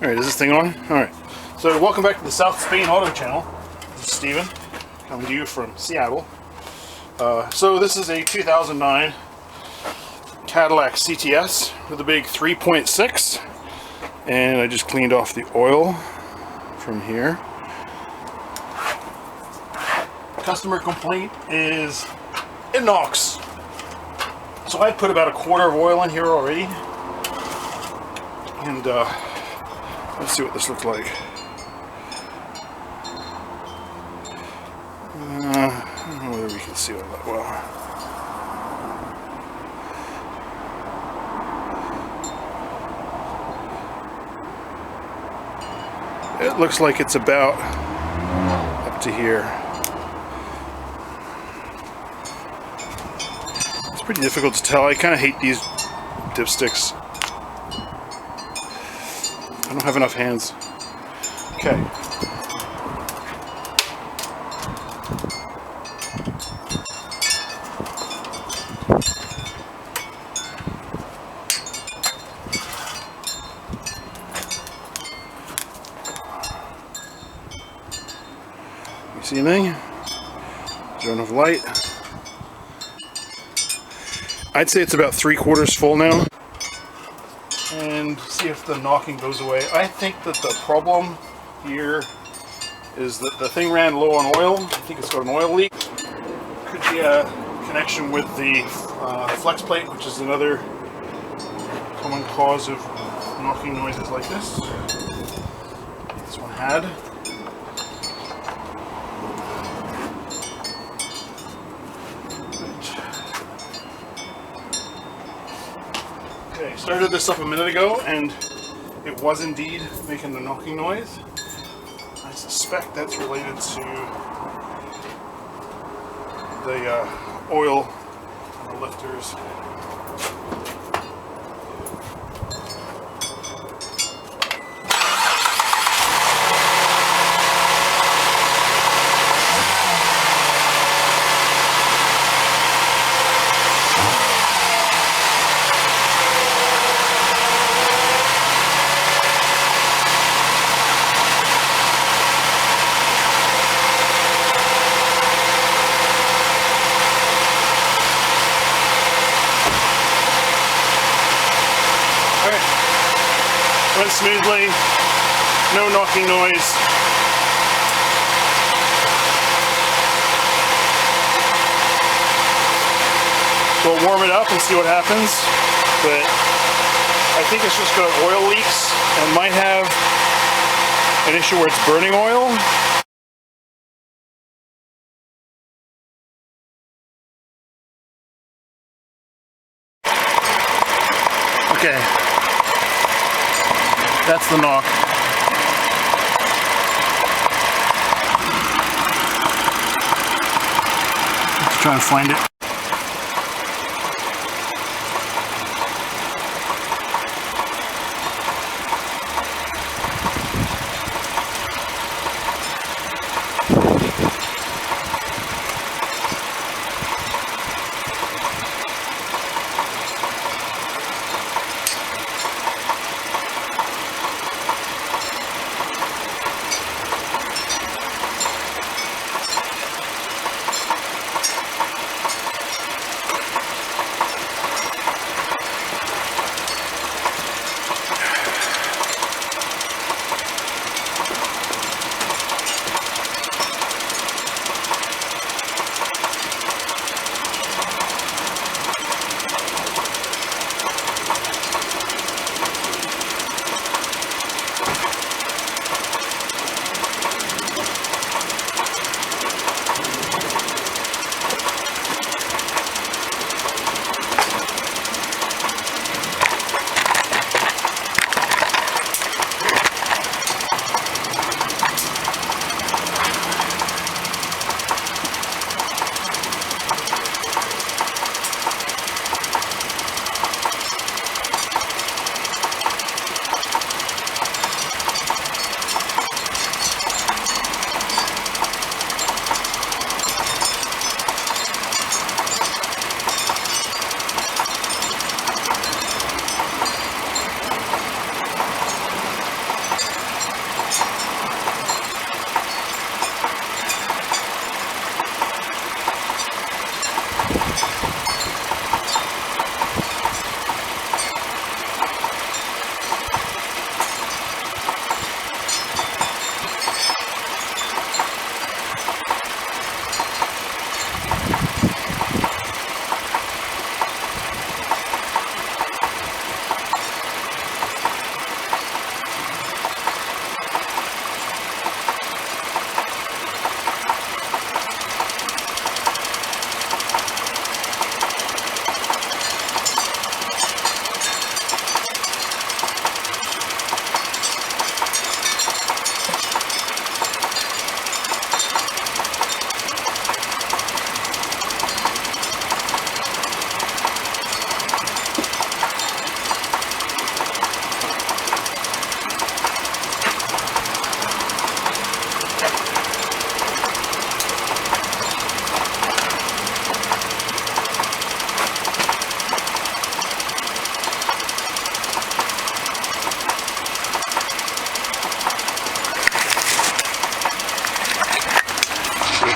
Alright, is this thing on? Alright. So welcome back to the South Spain Auto Channel. This is Steven, coming to you from Seattle. So this is a 2009 Cadillac CTS with a big 3.6, and I just cleaned off the oil from here. Customer complaint is it knocks. So I put about a quart of oil in here already, and let's see what this looks like. I don't know whether we can see all that well. It looks like it's about up to here. It's pretty difficult to tell. I kind of hate these dipsticks. I don't have enough hands. Okay. You see anything? Is there enough light? I'd say it's about 3/4 full now. And see if the knocking goes away. I think that the problem here is that the thing ran low on oil. I think it's got an oil leak. Could be a connection with the flex plate, which is another common cause of knocking noises like this. This one had. Okay, started this up a minute ago, and it was indeed making the knocking noise. I suspect that's related to the oil on the lifters. Went smoothly, no knocking noise. So we'll warm it up and see what happens, but I think it's just got oil leaks and might have an issue where it's burning oil. Okay. That's the knock. Let's try and find it.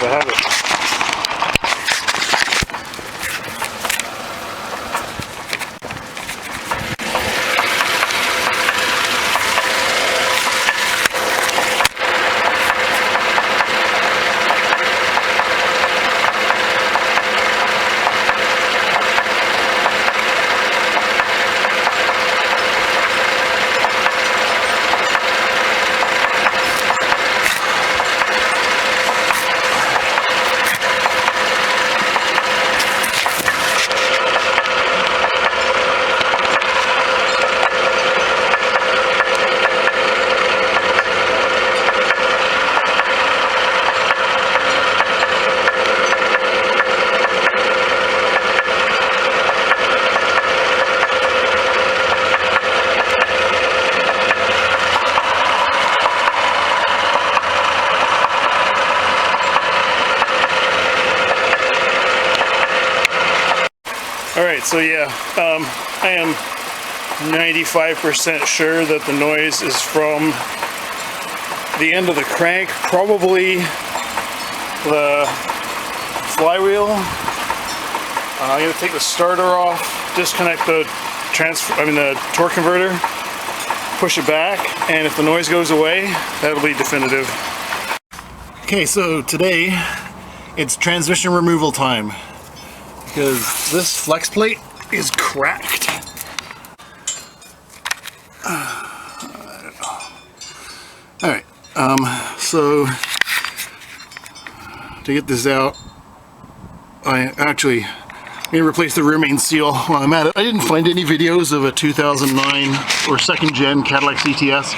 to have it. Alright, so yeah, I am 95% sure that the noise is from the end of the crank, probably the flywheel. I'm going to take the starter off, disconnect the torque converter, push it back, and if the noise goes away, that'll be definitive. Okay, so today it's transmission removal time, because this flex plate is cracked. Alright, so to get this out, I actually need to replace the rear main seal while I'm at it. I didn't find any videos of a 2009 or second gen Cadillac CTS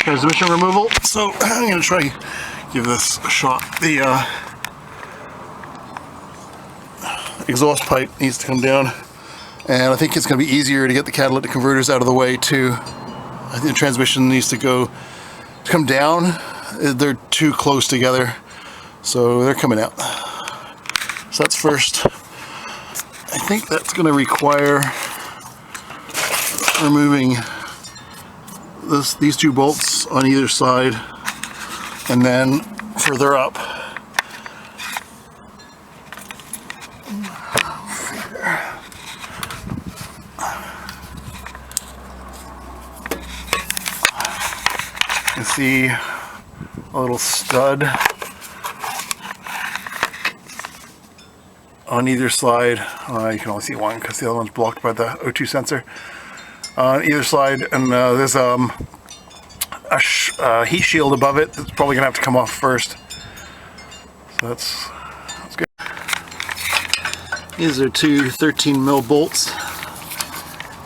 transmission removal, so I'm going to try give this a shot. The exhaust pipe needs to come down, and I think it's going to be easier to get the catalytic converters out of the way too. I think the transmission needs to come down. They're too close together, so they're coming out. So that's first. I think that's going to require removing these two bolts on either side, and then further up. You can see a little stud on either side. You can only see one because the other one's blocked by the O2 sensor. On either side, and there's a heat shield above it that's probably gonna have to come off first. So that's good. These are two 13mm bolts,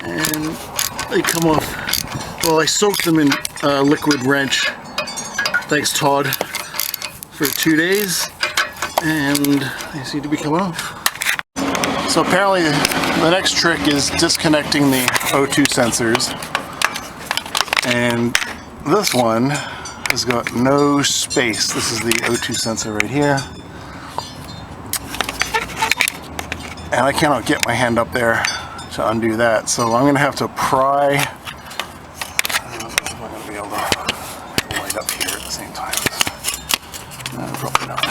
and they come off. Well, I soaked them in liquid wrench, thanks Todd, for 2 days, and they seem to be coming off. So apparently the next trick is disconnecting the O2 sensors, and this one has got no space. This is the O2 sensor right here, and I cannot get my hand up there to undo that, so I'm going to have to pry. Probably not.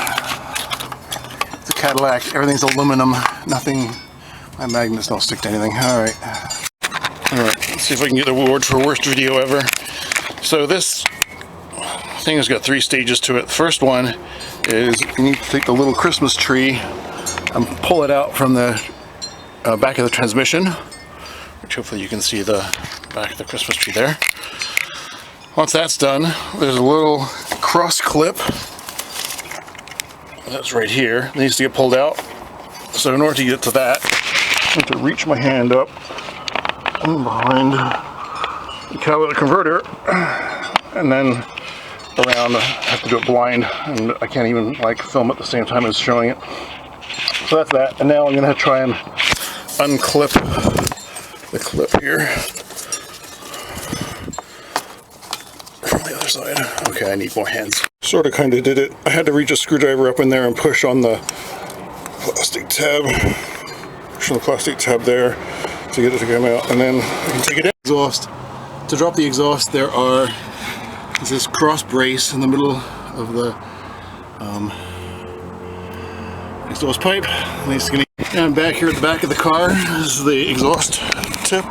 It's a Cadillac, everything's aluminum, nothing, my magnets don't stick to anything. Alright, let's see if I can get the award for worst video ever. So this thing has got 3 stages to it. The first one is you need to take the little Christmas tree and pull it out from the back of the transmission, which hopefully you can see the back of the Christmas tree there. Once that's done, there's a little cross clip that's right here. It needs to get pulled out. So in order to get to that, I have to reach my hand up and behind the catalytic converter, and then around. I have to do it blind, and I can't even like film at the same time as showing it. So that's that. And now I'm gonna try and unclip the clip here from the other side. Okay, I need more hands. Sort of kind of did it. I had to reach a screwdriver up in there and push on the plastic tab. Push on the plastic tab there to get it to come out, and then I can take it out. Exhaust. To drop the exhaust, there's this cross brace in the middle of the exhaust pipe. Nice skinny. And back here at the back of the car is the exhaust tip.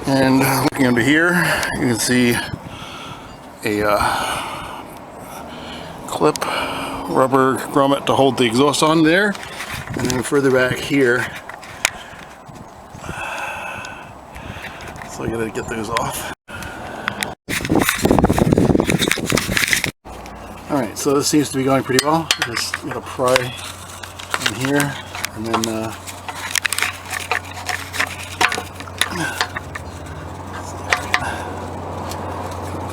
And looking under here, you can see a clip rubber grommet to hold the exhaust on there. And then further back here, so I gotta get those off. Alright, so this seems to be going pretty well. Just gotta pry in here and then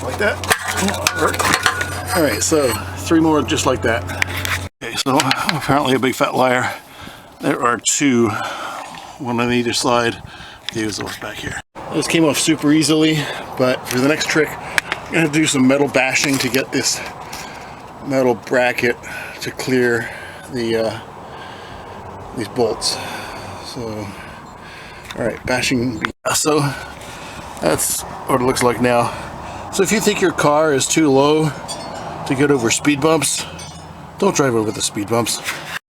like that. Alright, so 3 more just like that. Okay, so apparently a big fat liar. There are 2, one on either side. The exhaust back here. This came off super easily, but for the next trick, I'm gonna do some metal bashing to get this metal bracket to clear the these bolts. So, all right, bashing. So that's what it looks like now. So if you think your car is too low to get over speed bumps, don't drive over the speed bumps.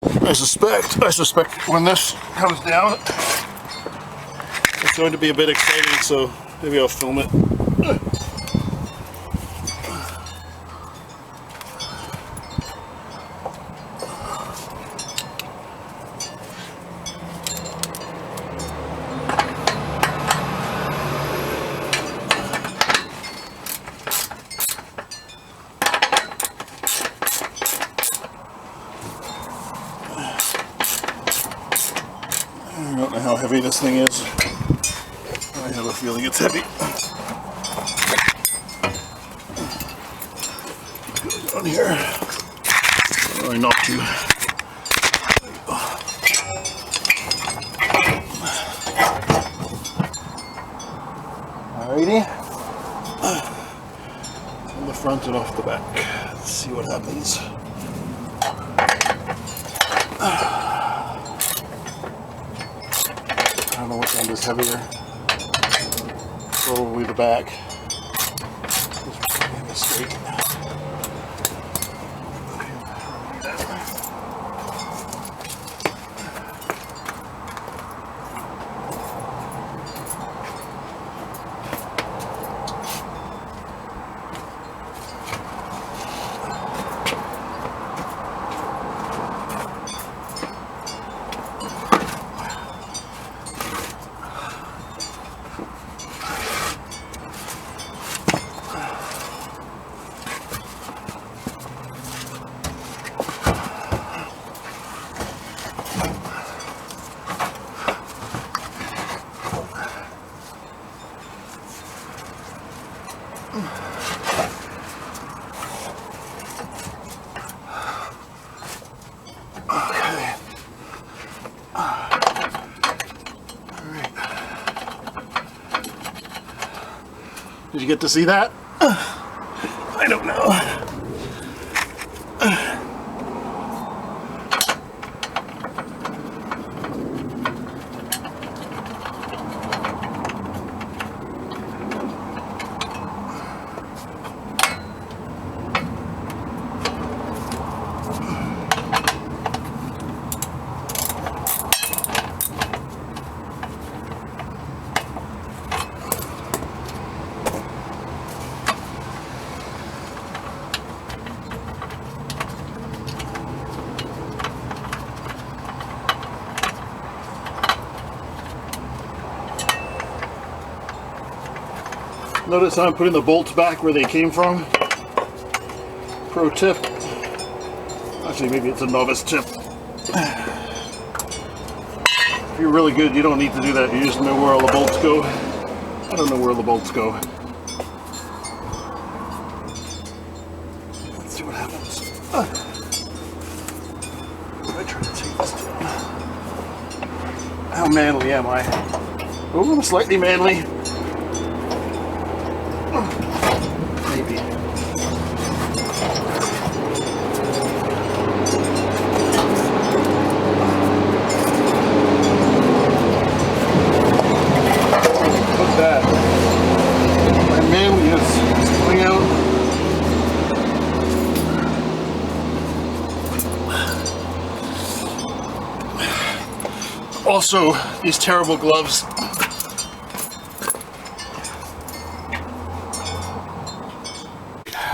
I suspect when this comes down, it's going to be a bit exciting, so maybe I'll film it. I don't know how heavy this thing is. I have a feeling it's heavy. Go down here. Oh, I knocked you. Alrighty. On the front and off the back. Let's see what happens. I don't know which end is heavier. Probably the back. Straight. Did you get to see that? I don't know. Notice how I'm putting the bolts back where they came from. Pro tip. Actually, maybe it's a novice tip. If you're really good, you don't need to do that. You just know where all the bolts go. I don't know where the bolts go. Let's see what happens. I try to take this down. How manly am I? Oh, I'm slightly manly. Maybe. Look at that. My manliness is coming out. also these terrible gloves.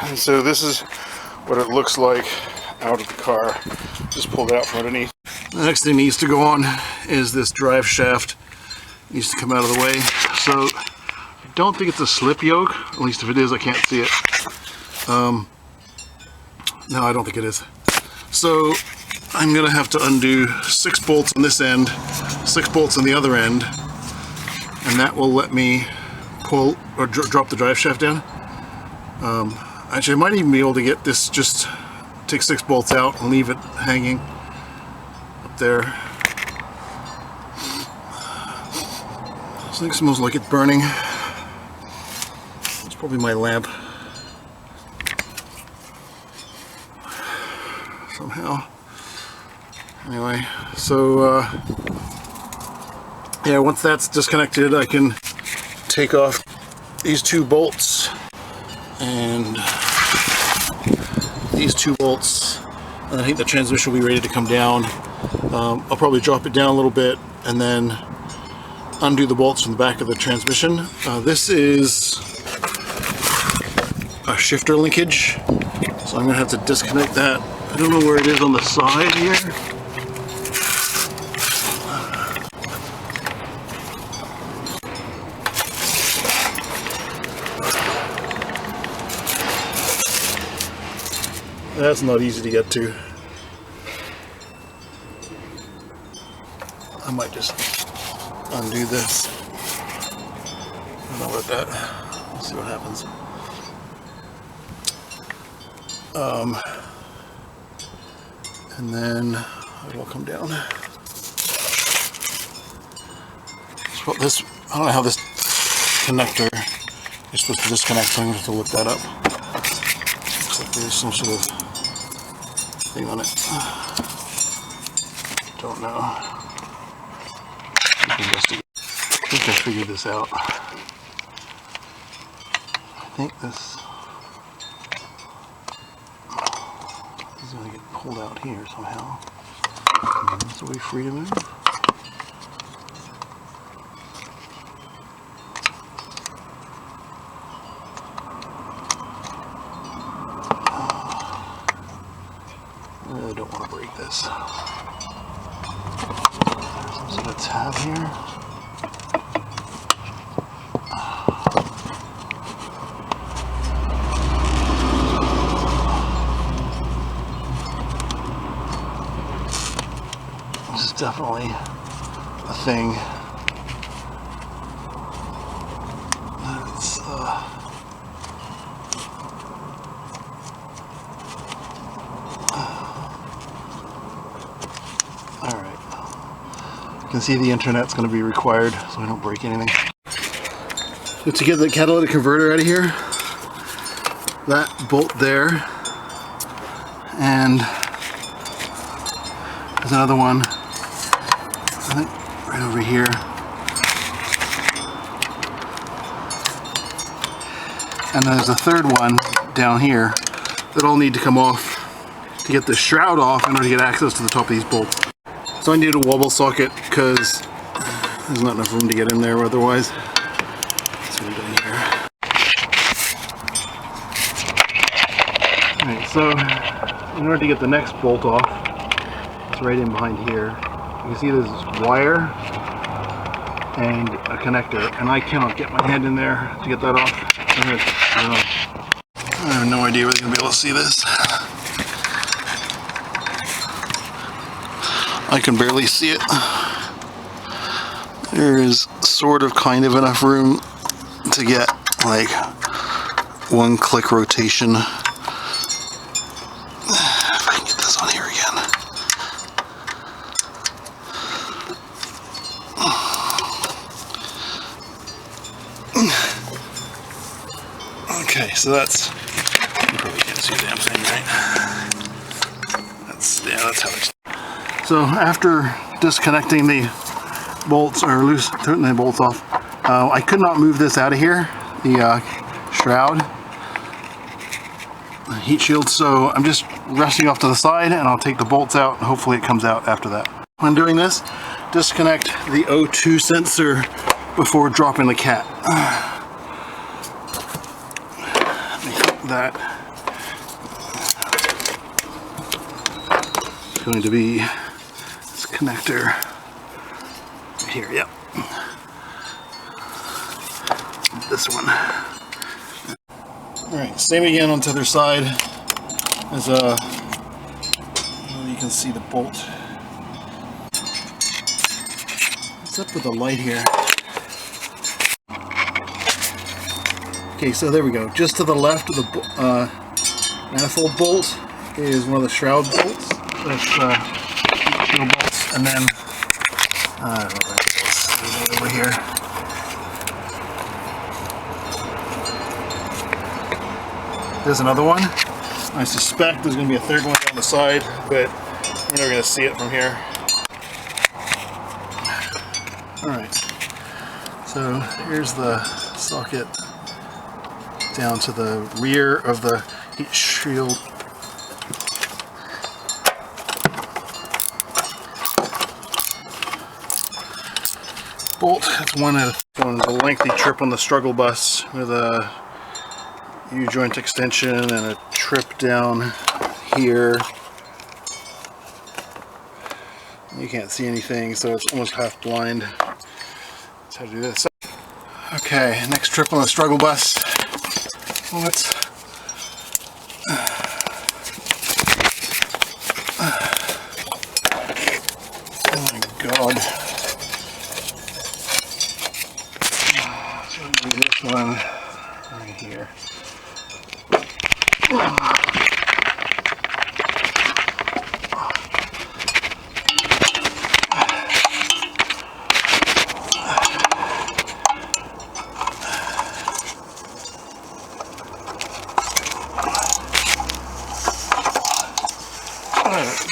And so this is what it looks like out of the car. Just pulled it out from underneath. The next thing needs to go on is this drive shaft. It needs to come out of the way. So I don't think it's a slip yoke. At least if it is, I can't see it. No, I don't think it is. So I'm gonna have to undo 6 bolts on this end, 6 bolts on the other end, and that will let me pull or drop the drive shaft down. Actually, I might even be able to get this, just take 6 bolts out and leave it hanging up there. This thing smells like it's burning. It's probably my lamp. Somehow. Anyway, so yeah, once that's disconnected, I can take off these 2 bolts and these 2 bolts, and I think the transmission will be ready to come down. I'll probably drop it down a little bit and then undo the bolts from the back of the transmission. This is a shifter linkage, so I'm going to have to disconnect that. I don't know where it is on the side here. That's not easy to get to. I might just undo this. I don't know about that. We'll see what happens. And then it will come down. This, I don't know how this connector is supposed to disconnect, so I'm going to have to look that up. Looks like there's some sort of thing on it. Don't know. I think I figured this out. I think this is going to get pulled out here somehow. So we're free to move. I really don't want to break this. There's some sort of tab here. This is definitely a thing. It's alright. You can see the internet's going to be required so I don't break anything. So to get the catalytic converter out of here, that bolt there, and there's another one, I think right over here. And then there's a third one down here that all need to come off to get the shroud off in order to get access to the top of these bolts. So I need a wobble socket because there's not enough room to get in there otherwise. That's what I'm doing here. Alright, so in order to get the next bolt off, it's right in behind here. You can see there's this wire and a connector, and I cannot get my hand in there to get that off. I have no idea whether you're going to be able to see this. I can barely see it. There is sort of kind of enough room to get like 1 click rotation. If I can get this on here again. Okay, so that's, you probably can't see a damn thing, right? That's how it's. So after disconnecting the bolts, or turning the bolts off, I could not move this out of here, the shroud, the heat shield, so I'm just resting off to the side and I'll take the bolts out and hopefully it comes out after that. When doing this, disconnect the O2 sensor before dropping the cat. That is going to be this connector right here. Yep. This one. Alright, same again on the other side. There's you can see the bolt. What's up with the light here? Okay, so there we go. Just to the left of the manifold bolt is one of the shroud bolts. That's shield bolts, and then I don't know what that is over here. There's another one. I suspect there's going to be a third one down the side, but we're never going to see it from here. Alright, so here's the socket down to the rear of the heat shield. Bolt. That's one of a lengthy trip on the struggle bus with a U-joint extension and a trip down here. You can't see anything, so it's almost half blind. That's how to do this. Okay, next trip on the struggle bus. Let's oh my god. So do this one right here.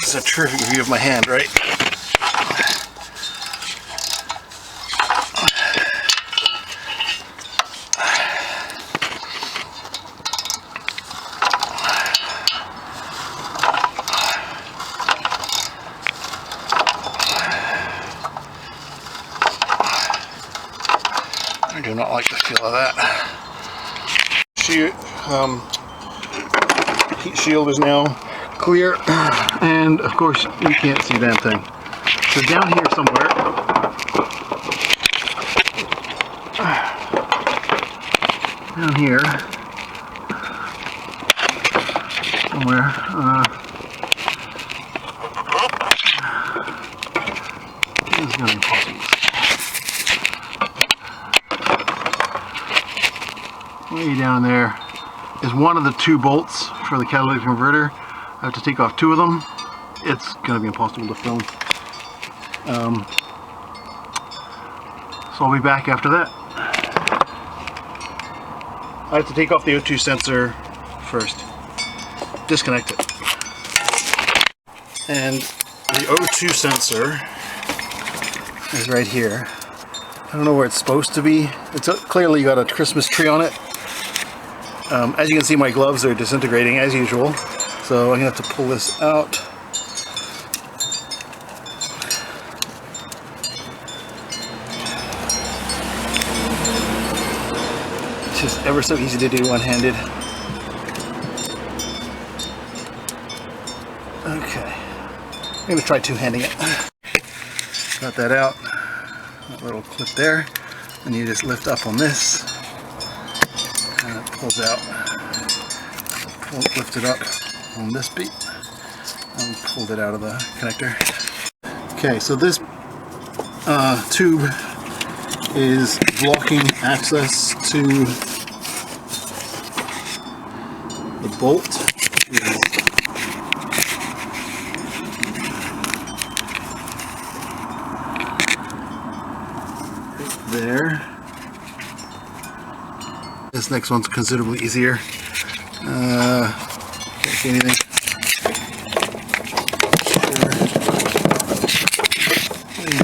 This is a terrific view of my hand, right? I do not like the feel of that. Heat shield is now clear, and of course you can't see that thing. So down here somewhere, down here somewhere, this is going to be possible. Way down there is one of the two bolts for the catalytic converter. I have to take off two of them. It's going to be impossible to film. So I'll be back after that. I have to take off the O2 sensor first. Disconnect it. And the O2 sensor is right here. I don't know where it's supposed to be. It's clearly got a Christmas tree on it. As you can see, my gloves are disintegrating as usual. So I'm going to have to pull this out. It's just ever so easy to do one-handed. Okay. I'm going to try two-handing it. Got that out. That little clip there. And you just lift up on this. And it pulls out. Lift it up on this beat and pulled it out of the connector. Okay, so this tube is blocking access to the bolt. Right there. This next one's considerably easier. Can't see anything. Sure.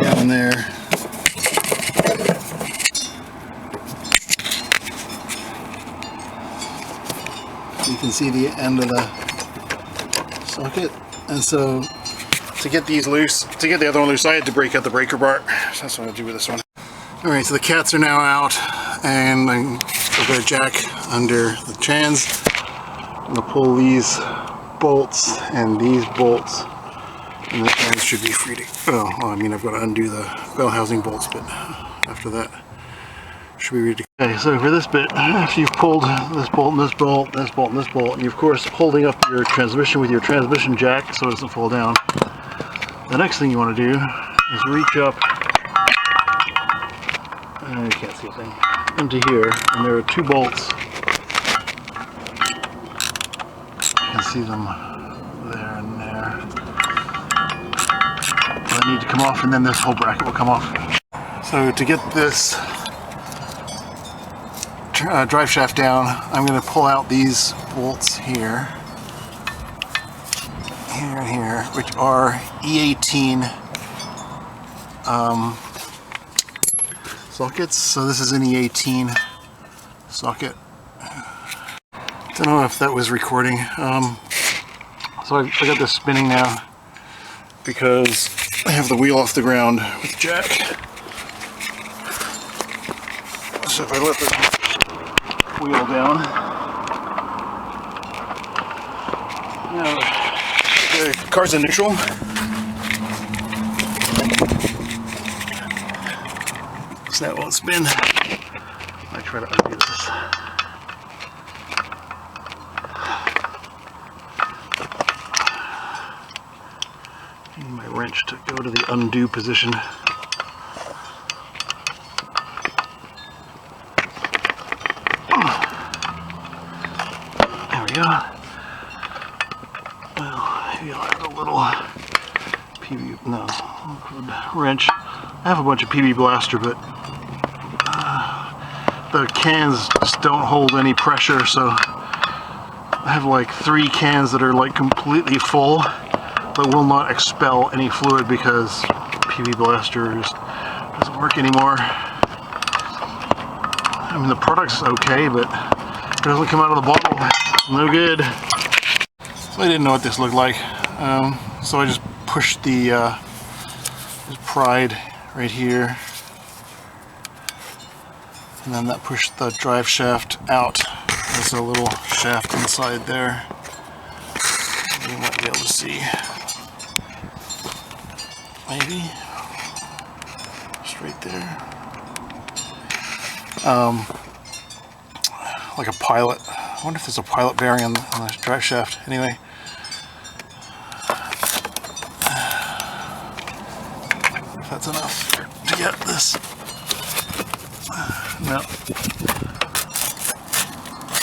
Down there. You can see the end of the socket, and so to get these loose, to get the other one loose, I had to break out the breaker bar. So that's what I'm going to do with this one. Alright, so the cats are now out, and I've got a jack under the chans. I'm going to pull these bolts and these bolts, and the chans should be free to, well, I mean, I've got to undo the bell housing bolts, but after that, should be ready to go. Okay, so for this bit, after you've pulled this bolt and this bolt, this bolt and this bolt, and you're of course holding up your transmission with your transmission jack so it doesn't fall down, the next thing you want to do is reach up, you can't see a thing, into here, and there are two bolts. You can see them there and there. They need to come off, and then this whole bracket will come off. So to get this drive shaft down, I'm going to pull out these bolts here, here and here, which are E18 sockets. So this is an E18 socket. Don't know if that was recording. So I got this spinning now because I have the wheel off the ground with the jack. So if I let the wheel down, now the car's in neutral. So that won't spin. I try to undo this. Getting my wrench to go to the undo position. There we go. Well, maybe I'll have a little PB, no, wrench. I have a bunch of PB Blaster, but the cans just don't hold any pressure, so I have like 3 cans that are like completely full but will not expel any fluid because PB Blaster just doesn't work anymore. I mean, the product's okay, but it doesn't come out of the bottle. It's no good. So I didn't know what this looked like, so I just pushed the pride right here, and then that pushed the drive shaft out. There's a little shaft inside there. You might be able to see. Maybe. Just right there. Like a pilot. I wonder if there's a pilot bearing on the drive shaft. Anyway. If that's enough to get this. No.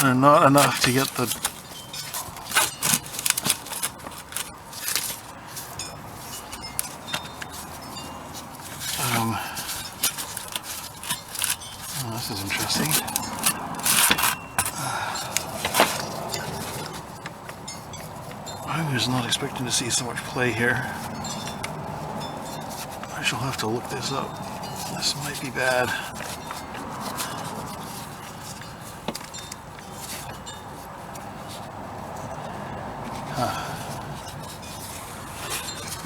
And not enough to get the oh, this is interesting. I was not expecting to see so much play here. I shall have to look this up. This might be bad.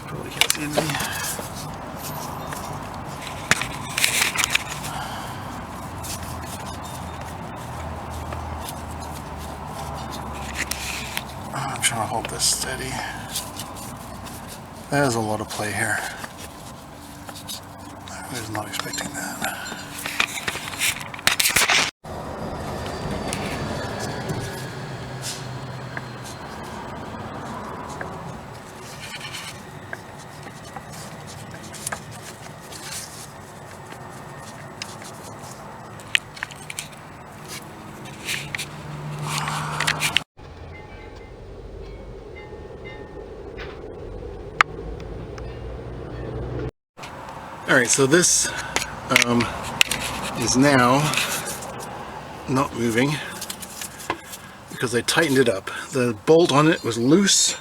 Probably can't see anything. I'm trying to hold this steady. There's a lot of play here. I was not expecting that. Alright, so this is now not moving because I tightened it up. The bolt on it was loose,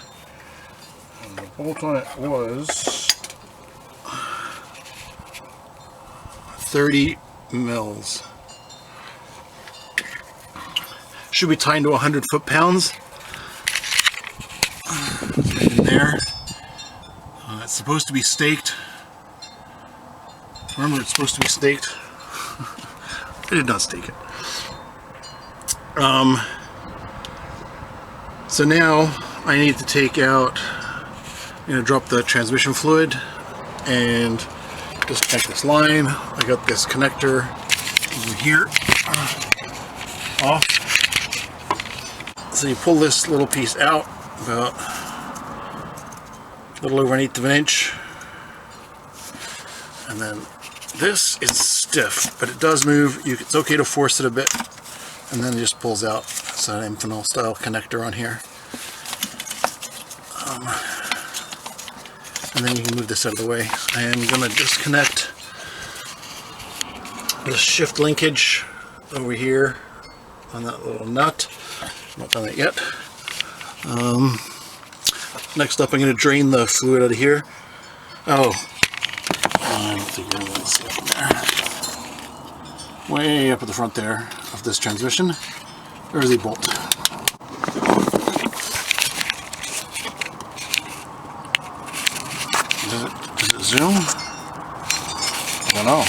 and the bolt on it was 30 mils. Should be tied to 100 foot-pounds. Right in there. it's supposed to be staked. Remember, it's supposed to be staked. I did not stake it. So now I need to take out, drop the transmission fluid and disconnect this line. I got this connector over here off. So you pull this little piece out about a little over 1/8 of an inch, and then this is stiff, but it does move. It's okay to force it a bit, and then it just pulls out. It's an Infinal style connector on here. And then you can move this out of the way. I am going to disconnect the shift linkage over here on that little nut. I'm not done that yet. Next up, I'm going to drain the fluid out of here. Oh, let's see up there. Way up at the front there of this transmission, there's a bolt. Does it zoom? I don't know.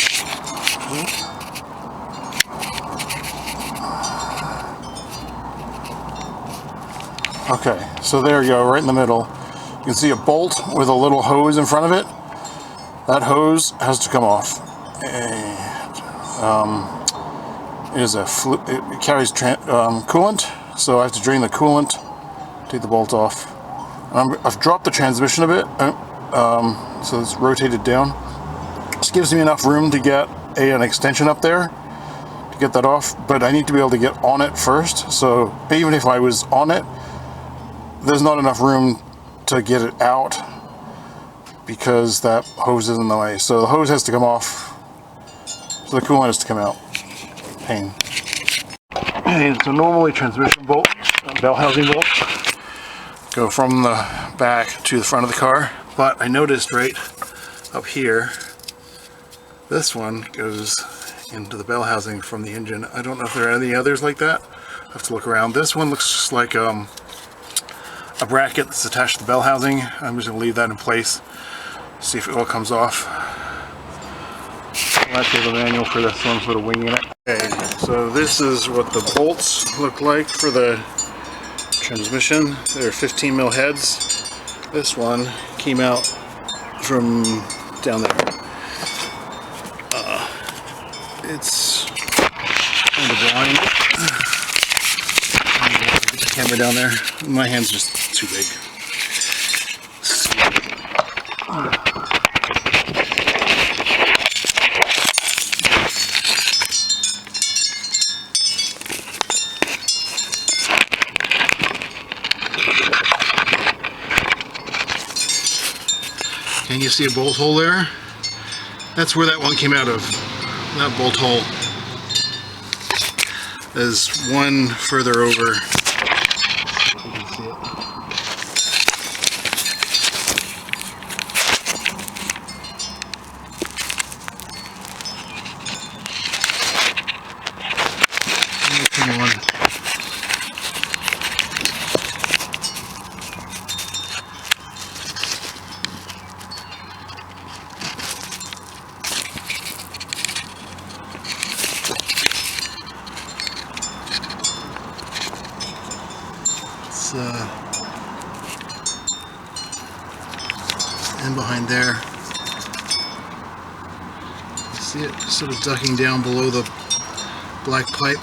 Okay, so there you go, right in the middle. You can see a bolt with a little hose in front of it. That hose has to come off. It carries coolant, so I have to drain the coolant, take the bolt off. I've dropped the transmission a bit, so it's rotated down. This gives me enough room to get an extension up there to get that off, but I need to be able to get on it first. So even if I was on it, there's not enough room to get it out because that hose is in the way. So the hose has to come off, so the coolant has to come out. Pain. And it's a normally transmission bolt, bell housing bolt. Go from the back to the front of the car, but I noticed right up here, this one goes into the bell housing from the engine. I don't know if there are any others like that. I have to look around. This one looks just like a bracket that's attached to the bell housing. I'm just going to leave that in place, see if it all comes off. That's the manual for this one, put a wing in it. Okay, so this is what the bolts look like for the transmission. They're 15 mil heads. This one came out from down there. It's on the blind. Get the camera down there. My hand's just too big. Can you see a bolt hole there? That's where that one came out of. That bolt hole. There's one further over. You can see it. Come on. And behind there, you see it sort of ducking down below the black pipe.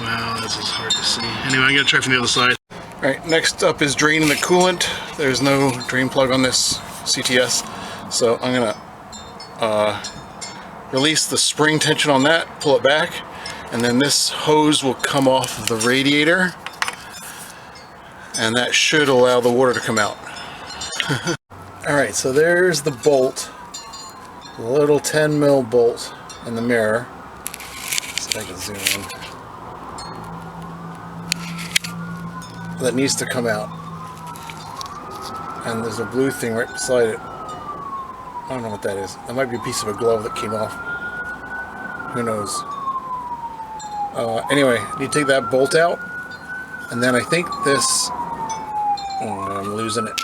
Wow, this is hard to see. Anyway, I'm going to try from the other side. Alright, next up is draining the coolant. There's no drain plug on this CTS, so I'm going to release the spring tension on that, pull it back, and then this hose will come off of the radiator, and that should allow the water to come out. Alright, so there's the bolt, the little 10 mil bolt in the mirror. See if I can zoom in. That needs to come out. And there's a blue thing right beside it. I don't know what that is. That might be a piece of a glove that came off. Who knows? Anyway, you take that bolt out, And then I think this, oh, I'm losing it.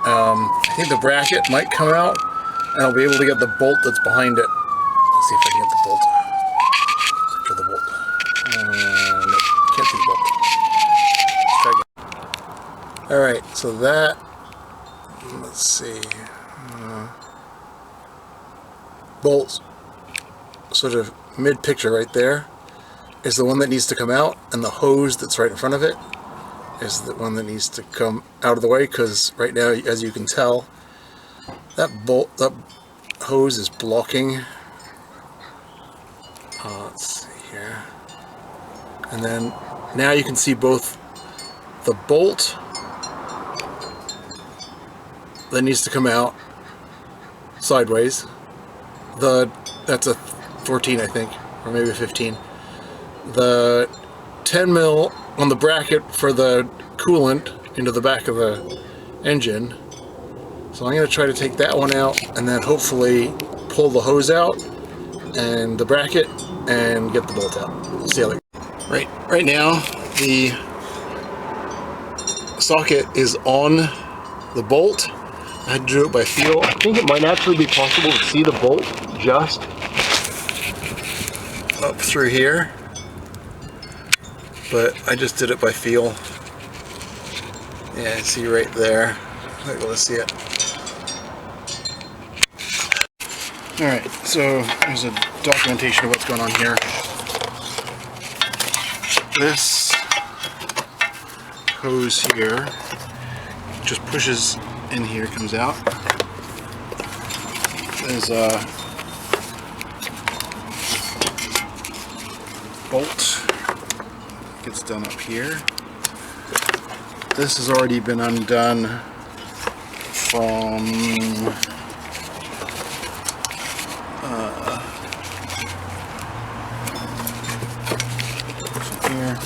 I think the bracket might come out, and I'll be able to get the bolt that's behind it. Let's see if I can get the bolt. Search for the bolt. Nope, can't see the bolt. Let's try again. Alright, so that, let's see. Bolts, sort of mid-picture right there, is the one that needs to come out, and the hose that's right in front of it is the one that needs to come out of the way, because right now, as you can tell, that hose is blocking. Let's see here. And then now you can see both the bolt that needs to come out sideways. That's a 14, I think, or maybe a 15. The 10 mil on the bracket for the coolant into the back of the engine. So I'm going to try to take that one out and then hopefully pull the hose out and the bracket and get the bolt out. We'll see how that goes. Right now the socket is on the bolt. I had to do it by feel. I think it might actually be possible to see the bolt just up through here, but I just did it by feel. Yeah, I see right there. I'll be able to see it. Alright, so there's a documentation of what's going on here. This hose here just pushes in here, comes out. There's a bolt, gets done up here. This has already been undone from here.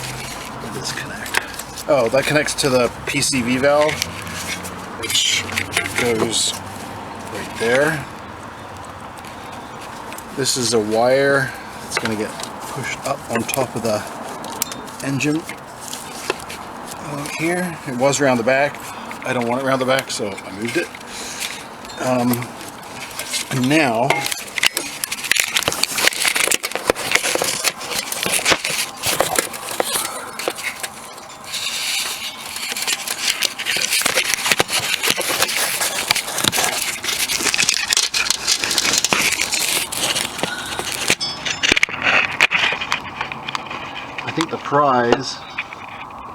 Where does this connect? Oh, that connects to the PCV valve, which goes right there. This is a wire that's going to get pushed up on top of the engine here. It was around the back. I don't want it around the back, so I moved it. And now I think the prize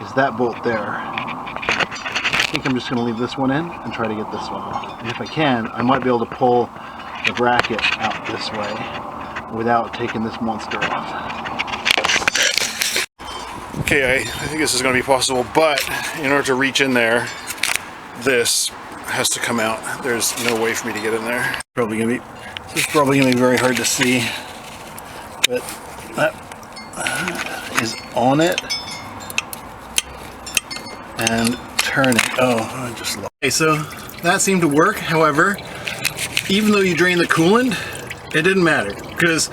is that bolt there. I think I'm just going to leave this one in and try to get this one off. And if I can, I might be able to pull the bracket out this way without taking this monster off. Okay, I think this is going to be possible, but in order to reach in there, this has to come out. There's no way for me to get in there. This is probably going to be very hard to see, but that is on it and turning. Oh, I just lost. Okay, so that seemed to work. However, even though you drain the coolant, it didn't matter because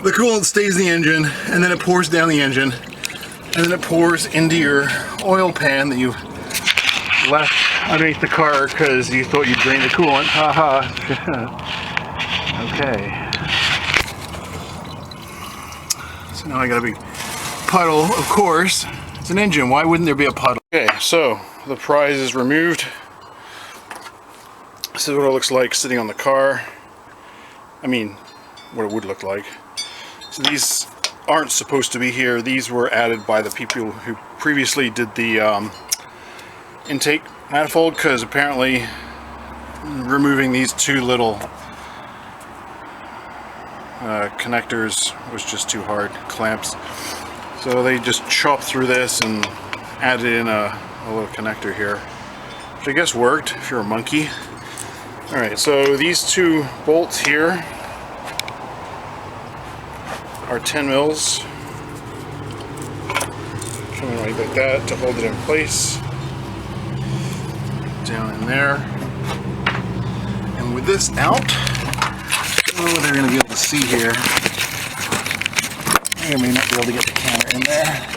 the coolant stays in the engine and then it pours down the engine and then it pours into your oil pan that you left underneath the car because you thought you drained the coolant. Haha. Okay. So now I got a big puddle, of course. It's an engine, why wouldn't there be a puddle? Okay, so the prize is removed. This is what it looks like sitting on the car. I mean, what it would look like. So these aren't supposed to be here. These were added by the people who previously did the intake manifold, because apparently removing these two little connectors was just too hard, clamps. So they just chopped through this and added in a little connector here, which I guess worked if you're a monkey. Alright, so these two bolts here are 10 mils. Something like that to hold it in place. Down in there. And with this out, I don't know what they're going to be able to see here. I may not be able to get the hammer in there.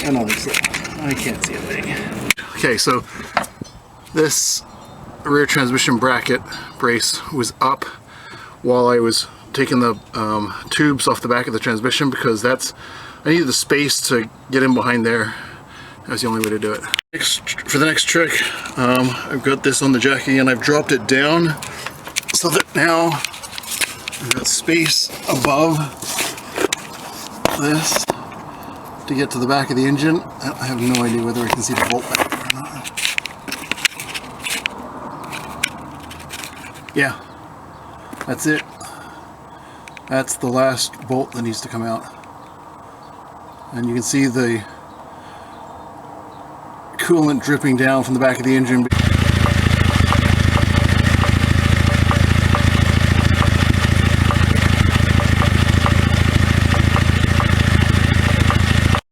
I don't think so. I can't see a thing. Okay, so this rear transmission bracket brace was up while I was taking the tubes off the back of the transmission, because I needed the space to get in behind there. That was the only way to do it. For the next trick, I've got this on the jack again. I've dropped it down so that now I've got space above this to get to the back of the engine. I have no idea whether I can see the bolt back there or not. Yeah, that's it. That's the last bolt that needs to come out. And you can see the coolant dripping down from the back of the engine.